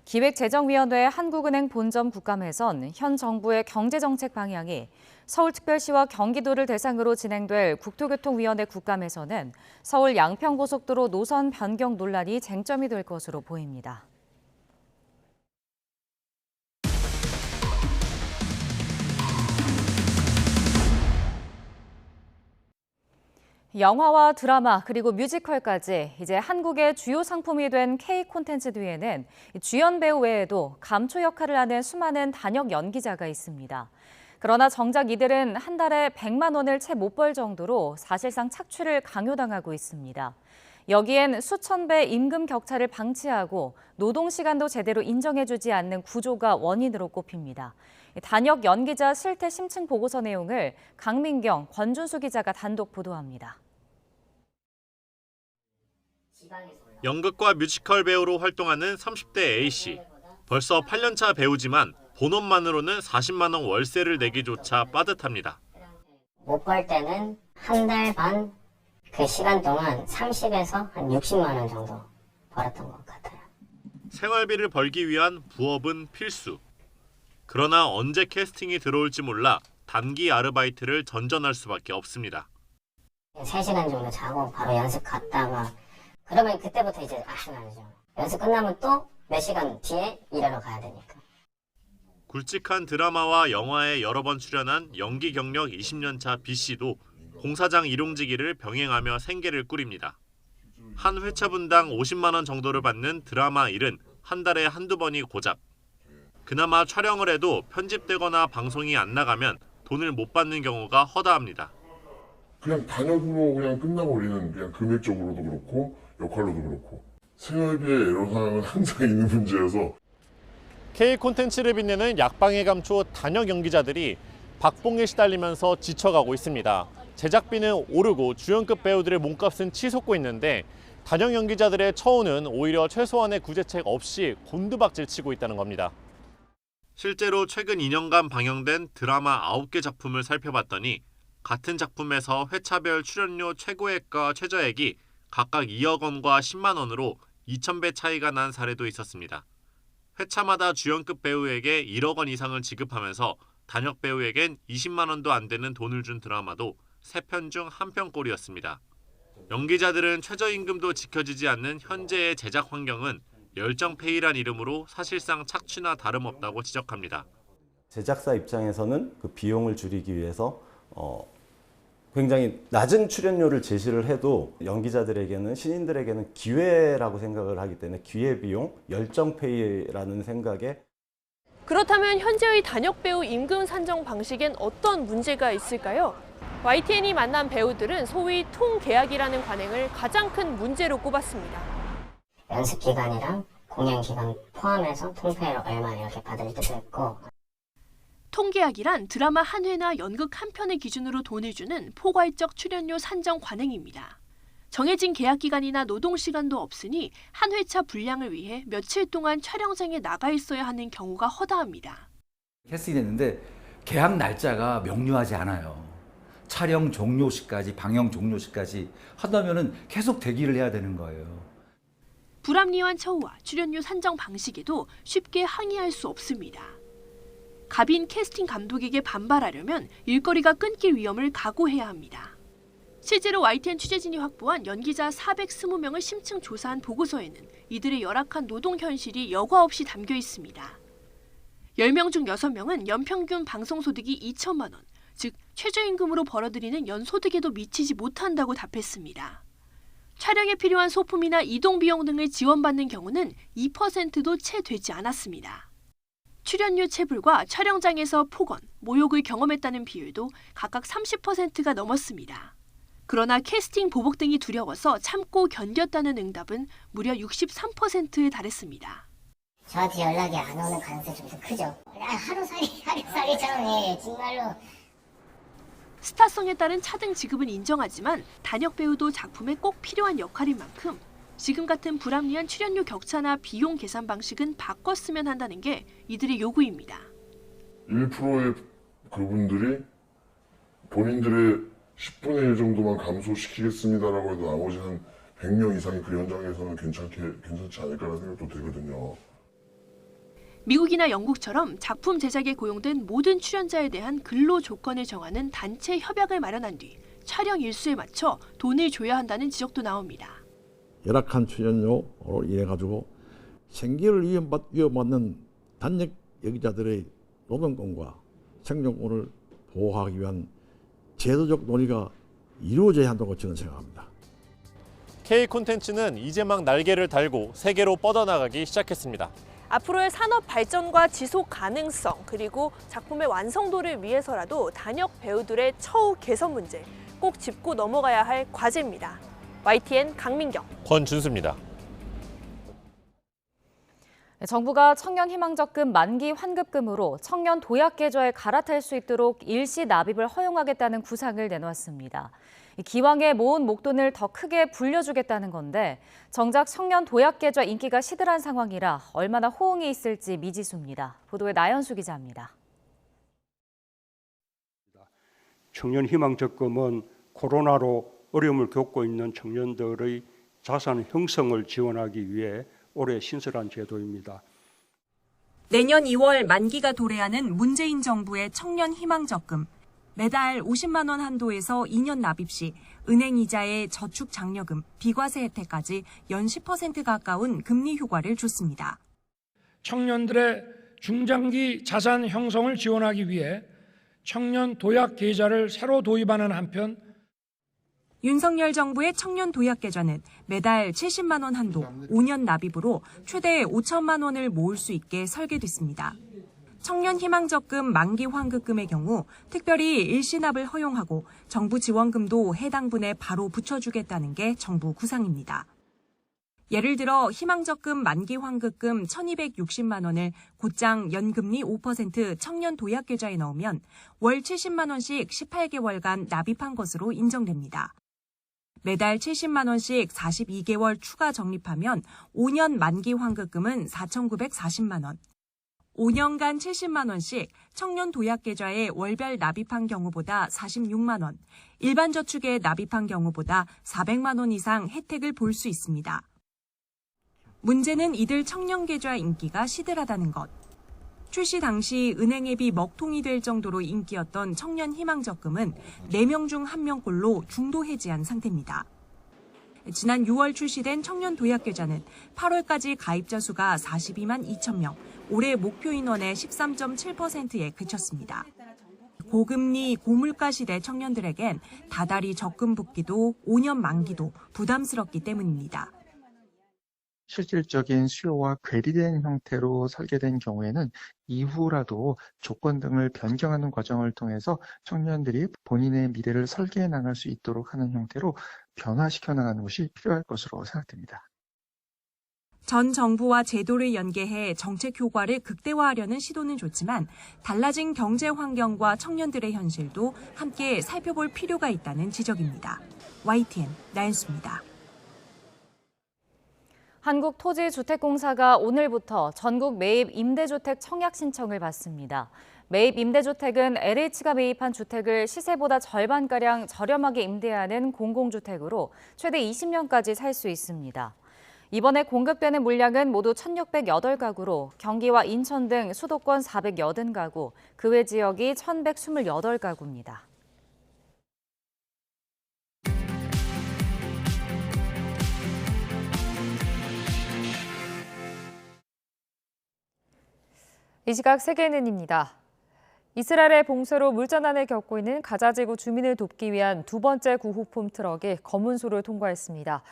기획재정위원회 한국은행 본점 국감에선 현 정부의 경제정책 방향이 서울특별시와 경기도를 대상으로 진행될 국토교통위원회 국감에서는 서울 양평고속도로 노선 변경 논란이 쟁점이 될 것으로 보입니다. 영화와 드라마 그리고 뮤지컬까지 이제 한국의 주요 상품이 된 K 콘텐츠 뒤에는 주연 배우 외에도 감초 역할을 하는 수많은 단역 연기자가 있습니다. 그러나 정작 이들은 한 달에 100만 원을 채 못 벌 정도로 사실상 착취를 강요당하고 있습니다. 여기엔 수천 배 임금 격차를 방치하고 노동 시간도 제대로 인정해주지 않는 구조가 원인으로 꼽힙니다. 단역 연기자 실태 심층 보고서 내용을 강민경, 권준수 기자가 단독 보도합니다. 연극과 뮤지컬 배우로 활동하는 30대 A씨. 벌써 8년차 배우지만 본업만으로는 40만 원 월세를 내기조차 빠듯합니다. 못 벌 때는 한 달 반 그 시간 동안 30에서 한 60만 원 정도 벌었던 것 같아요. 생활비를 벌기 위한 부업은 필수. 그러나 언제 캐스팅이 들어올지 몰라 단기 아르바이트를 전전할 수밖에 없습니다. 3시간 정도 자고 바로 연습 갔다가 그러면 그때부터 이제 나죠. 연습 끝나면 또 몇 시간 뒤에 일하러 가야 되니까. 굵직한 드라마와 영화에 여러 번 출연한 연기 경력 20년 차 B씨도 공사장 일용직일을 병행하며 생계를 꾸립니다. 한 회차 분당 50만 원 정도를 받는 드라마 일은 한 달에 한두 번이 고작. 그나마 촬영을 해도 편집되거나 방송이 안 나가면 돈을 못 받는 경우가 허다합니다. 그냥 단역으로 그냥 끝나버리는 그냥 금액적으로도 그렇고 역할로도 그렇고 생활비의 애로사항은 항상 있는 문제여서 K 콘텐츠를 빛내는 약방의 감초 단역 연기자들이 박봉에 시달리면서 지쳐가고 있습니다. 제작비는 오르고 주연급 배우들의 몸값은 치솟고 있는데 단역 연기자들의 처우는 오히려 최소한의 구제책 없이 곤두박질 치고 있다는 겁니다. 실제로 최근 2년간 방영된 드라마 9개 작품을 살펴봤더니 같은 작품에서 회차별 출연료 최고액과 최저액이 각각 2억 원과 10만 원으로 2,000배 차이가 난 사례도 있었습니다. 회차마다 주연급 배우에게 1억 원 이상을 지급하면서 단역 배우에겐 20만 원도 안 되는 돈을 준 드라마도 3편 중 1편꼴이었습니다. 연기자들은 최저임금도 지켜지지 않는 현재의 제작 환경은 열정페이란 이름으로 사실상 착취나 다름없다고 지적합니다. 제작사 입장에서는 그 비용을 줄이기 위해서 굉장히 낮은 출연료를 제시를 해도 연기자들에게는 신인들에게는 기회라고 생각을 하기 때문에 기회비용, 열정페이라는 생각에 그렇다면 현재의 단역 배우 임금 산정 방식엔 어떤 문제가 있을까요? YTN이 만난 배우들은 소위 통계약이라는 관행을 가장 큰 문제로 꼽았습니다. 연습 기간이랑 공연 기간 포함해서 통폐로 얼마 이렇게 받을 때도 있고. 통계약이란 드라마 한 회나 연극 한 편을 기준으로 돈을 주는 포괄적 출연료 산정 관행입니다. 정해진 계약 기간이나 노동 시간도 없으니 한 회차 분량을 위해 며칠 동안 촬영장에 나가 있어야 하는 경우가 허다합니다. 캐스팅이 됐는데 계약 날짜가 명료하지 않아요. 촬영 종료 시까지, 방영 종료 시까지 하다면은 계속 대기를 해야 되는 거예요. 불합리한 처우와 출연료 산정 방식에도 쉽게 항의할 수 없습니다. 갑인 캐스팅 감독에게 반발하려면 일거리가 끊길 위험을 각오해야 합니다. 실제로 YTN 취재진이 확보한 연기자 420명을 심층 조사한 보고서에는 이들의 열악한 노동 현실이 여과 없이 담겨 있습니다. 10명 중 6명은 연평균 방송소득이 2천만 원, 즉 최저임금으로 벌어들이는 연소득에도 미치지 못한다고 답했습니다. 촬영에 필요한 소품이나 이동 비용 등을 지원받는 경우는 2%도 채 되지 않았습니다. 출연료 체불과 촬영장에서 폭언, 모욕을 경험했다는 비율도 각각 30%가 넘었습니다. 그러나 캐스팅 보복 등이 두려워서 참고 견뎠다는 응답은 무려 63%에 달했습니다. 저한테 연락이 안 오는 가능성이 좀 더 크죠. 하루살이처럼 정말로. 스타성에 따른 차등 지급은 인정하지만 단역 배우도 작품에 꼭 필요한 역할인 만큼 지금 같은 불합리한 출연료 격차나 비용 계산 방식은 바꿨으면 한다는 게 이들의 요구입니다. 1%의 그분들이 본인들의 10분의 1 정도만 감소시키겠습니다라고 해도 나머지 한 100명 이상이 그 현장에서는 괜찮지 않을까라는 생각도 들거든요. 미국이나 영국처럼 작품 제작에 고용된 모든 출연자에 대한 근로 조건을 정하는 단체 협약을 마련한 뒤 촬영 일수에 맞춰 돈을 줘야 한다는 지적도 나옵니다. 열악한 출연료로 인해 가지고 생계를 위협받는 단역 연기자들의 노동권과 생존권을 보호하기 위한 제도적 논의가 이루어져야 한다고 저는 생각합니다. K 콘텐츠는 이제 막 날개를 달고 세계로 뻗어나가기 시작했습니다. 앞으로의 산업 발전과 지속 가능성 그리고 작품의 완성도를 위해서라도 단역 배우들의 처우 개선 문제 꼭 짚고 넘어가야 할 과제입니다. YTN 강민경, 권준수입니다. 정부가 청년 희망적금 만기 환급금으로 청년 도약 계좌에 갈아탈 수 있도록 일시 납입을 허용하겠다는 구상을 내놓았습니다. 기왕에 모은 목돈을 더 크게 불려주겠다는 건데 정작 청년 도약 계좌 인기가 시들한 상황이라 얼마나 호응이 있을지 미지수입니다. 보도에 나연수 기자입니다. 청년 희망적금은 코로나로 어려움을 겪고 있는 청년들의 자산 형성을 지원하기 위해 올해 신설한 제도입니다. 내년 2월 만기가 도래하는 문재인 정부의 청년 희망적금. 매달 50만 원 한도에서 2년 납입 시 은행 이자의 저축 장려금, 비과세 혜택까지 연 10% 가까운 금리 효과를 줬습니다. 청년들의 중장기 자산 형성을 지원하기 위해 청년 도약 계좌를 새로 도입하는 한편 윤석열 정부의 청년 도약 계좌는 매달 70만 원 한도, 5년 납입으로 최대 5천만 원을 모을 수 있게 설계됐습니다. 청년 희망적금 만기 환급금의 경우 특별히 일시납을 허용하고 정부 지원금도 해당 분에 바로 붙여주겠다는 게 정부 구상입니다. 예를 들어 희망적금 만기 환급금 1,260만 원을 곧장 연금리 5% 청년 도약 계좌에 넣으면 월 70만 원씩 18개월간 납입한 것으로 인정됩니다. 매달 70만 원씩 42개월 추가 적립하면 5년 만기 환급금은 4,940만 원. 5년간 70만 원씩 청년 도약 계좌에 월별 납입한 경우보다 46만 원, 일반 저축에 납입한 경우보다 400만 원 이상 혜택을 볼 수 있습니다. 문제는 이들 청년 계좌 인기가 시들하다는 것. 출시 당시 은행 앱이 먹통이 될 정도로 인기였던 청년 희망적금은 4명 중 1명꼴로 중도 해지한 상태입니다. 지난 6월 출시된 청년 도약 계좌는 8월까지 가입자 수가 42만 2천 명, 올해 목표 인원의 13.7%에 그쳤습니다. 고금리, 고물가 시대 청년들에겐 다달이 적금 붓기도 5년 만기도 부담스럽기 때문입니다. 실질적인 수요와 괴리된 형태로 설계된 경우에는 이후라도 조건 등을 변경하는 과정을 통해서 청년들이 본인의 미래를 설계해 나갈 수 있도록 하는 형태로 변화시켜 나가는 것이 필요할 것으로 생각됩니다. 전 정부와 제도를 연계해 정책 효과를 극대화하려는 시도는 좋지만 달라진 경제 환경과 청년들의 현실도 함께 살펴볼 필요가 있다는 지적입니다. YTN 나연수입니다. 한국토지주택공사가 오늘부터 전국 매입 임대주택 청약 신청을 받습니다. 매입 임대주택은 LH가 매입한 주택을 시세보다 절반가량 저렴하게 임대하는 공공주택으로 최대 20년까지 살 수 있습니다. 이번에 공급되는 물량은 모두 1,608가구로 경기와 인천 등 수도권 480가구, 그 외 지역이 1,128가구입니다. 이 시각 세계는입니다. 이스라엘의 봉쇄로 물전환을 겪고 있는 가자지구 주민을 돕기 위한 두 번째 구호품 트럭이 검은소를 통과했습니다.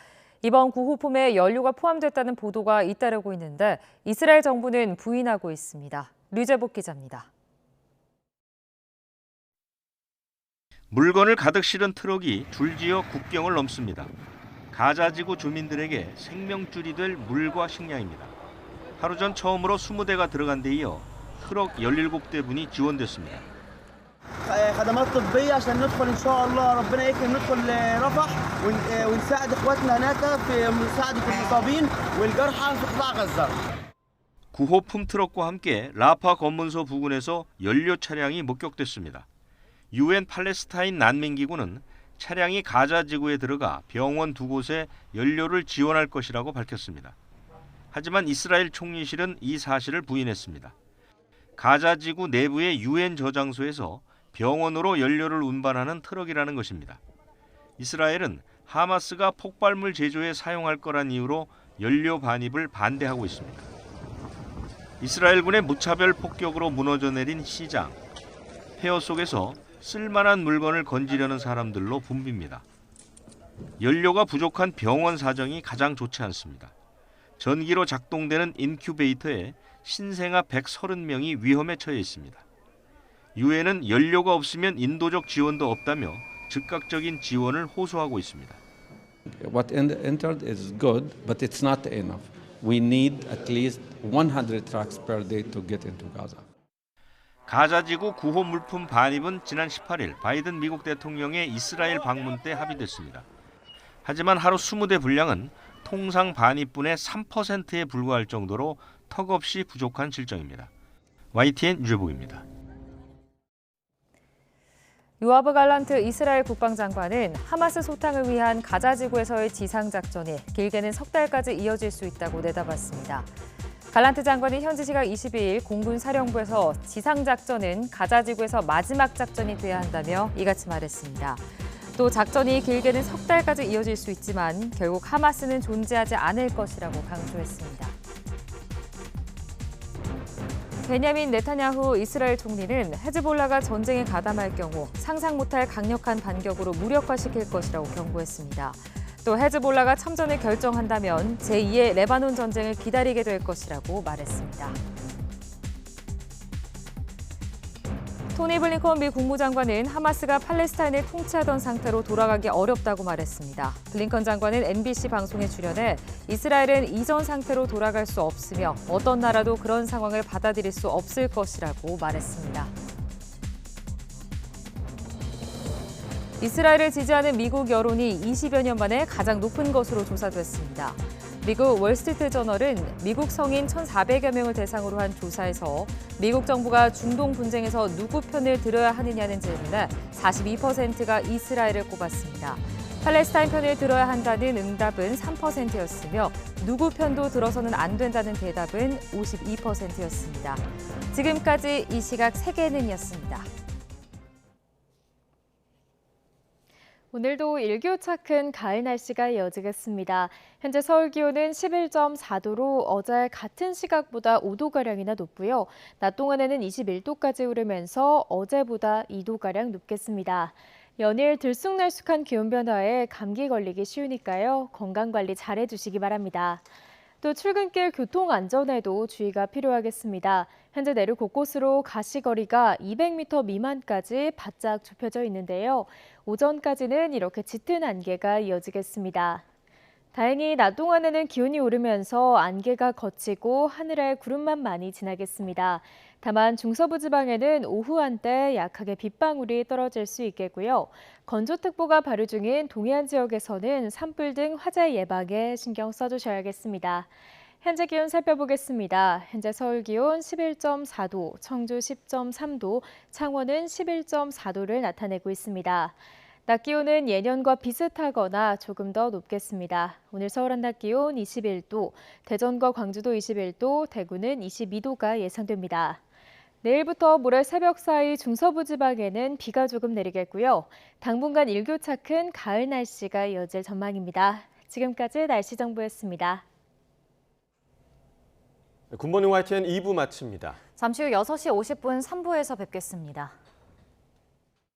이번 구호품에 연료가 포함됐다는 보도가 잇따르고 있는데 이스라엘 정부는 부인하고 있습니다. 류재복 기자입니다. 물건을 가득 실은 트럭이 줄지어 국경을 넘습니다. 가자지구 주민들에게 생명줄이 될 물과 식량입니다. 하루 전 처음으로 20대가 들어간 데 이어 트럭 17대분이 지원됐습니다. خدمات طبيه عشان ندخل ان شاء الله ربنا يكرم ندخل رفح ونساعد اخواتنا هناك في مساعده المصابين والجرحى في قطاع غزه. 구호품 트럭과 함께 라파 검문소 부근에서 연료 차량이 목격됐습니다. UN 팔레스타인 난민기구는 차량이 가자 지구에 들어가 병원 두 곳에 연료를 지원할 것이라고 밝혔습니다. 하지만 이스라엘 총리실은 이 사실을 부인했습니다. 가자 지구 내부의 UN 저장소에서 병원으로 연료를 운반하는 트럭이라는 것입니다. 이스라엘은 하마스가 폭발물 제조에 사용할 거란 이유로 연료 반입을 반대하고 있습니다. 이스라엘군의 무차별 폭격으로 무너져 내린 시장. 폐허 속에서 쓸만한 물건을 건지려는 사람들로 붐빕니다. 연료가 부족한 병원 사정이 가장 좋지 않습니다. 전기로 작동되는 인큐베이터에 신생아 130명이 위험에 처해 있습니다. 유엔은 연료가 없으면 인도적 지원도 없다며 즉각적인 지원을 호소하고 있습니다. What entered is good, but it's not enough. We need at least 100 trucks per day to get into Gaza. 가자지구 구호 물품 반입은 지난 18일 바이든 미국 대통령의 이스라엘 방문 때 합의됐습니다. 하지만 하루 20대 분량은 통상 반입분의 3%에 불과할 정도로 턱없이 부족한 실정입니다. YTN 유재복입니다. 요아브 갈란트 이스라엘 국방장관은 하마스 소탕을 위한 가자지구에서의 지상작전이 길게는 석 달까지 이어질 수 있다고 내다봤습니다. 갈란트 장관이 현지 시각 22일 공군 사령부에서 지상작전은 가자지구에서 마지막 작전이 돼야 한다며 이같이 말했습니다. 또 작전이 길게는 석 달까지 이어질 수 있지만 결국 하마스는 존재하지 않을 것이라고 강조했습니다. 베냐민 네타냐후 이스라엘 총리는 헤즈볼라가 전쟁에 가담할 경우 상상 못할 강력한 반격으로 무력화시킬 것이라고 경고했습니다. 또 헤즈볼라가 참전을 결정한다면 제2의 레바논 전쟁을 기다리게 될 것이라고 말했습니다. 토니 블링컨 미 국무장관은 하마스가 팔레스타인을 통치하던 상태로 돌아가기 어렵다고 말했습니다. 블링컨 장관은 MBC 방송에 출연해 이스라엘은 이전 상태로 돌아갈 수 없으며 어떤 나라도 그런 상황을 받아들일 수 없을 것이라고 말했습니다. 이스라엘을 지지하는 미국 여론이 20여 년 만에 가장 높은 것으로 조사됐습니다. 미국 월스트리트저널은 미국 성인 1,400여 명을 대상으로 한 조사에서 미국 정부가 중동 분쟁에서 누구 편을 들어야 하느냐는 질문에 42%가 이스라엘을 꼽았습니다. 팔레스타인 편을 들어야 한다는 응답은 3%였으며 누구 편도 들어서는 안 된다는 대답은 52%였습니다. 지금까지 이 시각 세계는이었습니다. 오늘도 일교차 큰 가을 날씨가 이어지겠습니다. 현재 서울 기온은 11.4도로 어제 같은 시각보다 5도가량이나 높고요. 낮 동안에는 21도까지 오르면서 어제보다 2도가량 높겠습니다. 연일 들쑥날쑥한 기온 변화에 감기 걸리기 쉬우니까요. 건강관리 잘 해주시기 바랍니다. 또 출근길 교통 안전에도 주의가 필요하겠습니다. 현재 내륙 곳곳으로 가시거리가 200m 미만까지 바짝 좁혀져 있는데요. 오전까지는 이렇게 짙은 안개가 이어지겠습니다. 다행히 낮 동안에는 기온이 오르면서 안개가 걷히고 하늘에 구름만 많이 지나겠습니다. 다만 중서부 지방에는 오후 한때 약하게 빗방울이 떨어질 수 있겠고요. 건조특보가 발효 중인 동해안 지역에서는 산불 등 화재 예방에 신경 써주셔야겠습니다. 현재 기온 살펴보겠습니다. 현재 서울 기온 11.4도, 청주 10.3도, 창원은 11.4도를 나타내고 있습니다. 낮 기온은 예년과 비슷하거나 조금 더 높겠습니다. 오늘 서울 한낮 기온 21도, 대전과 광주도 21도, 대구는 22도가 예상됩니다. 내일부터 모레 새벽 사이 중서부 지방에는 비가 조금 내리겠고요. 당분간 일교차 큰 가을 날씨가 이어질 전망입니다. 지금까지 날씨 정보였습니다. 굿모닝 YTN 2부 마칩니다. 잠시 후 6시 50분 3부에서 뵙겠습니다.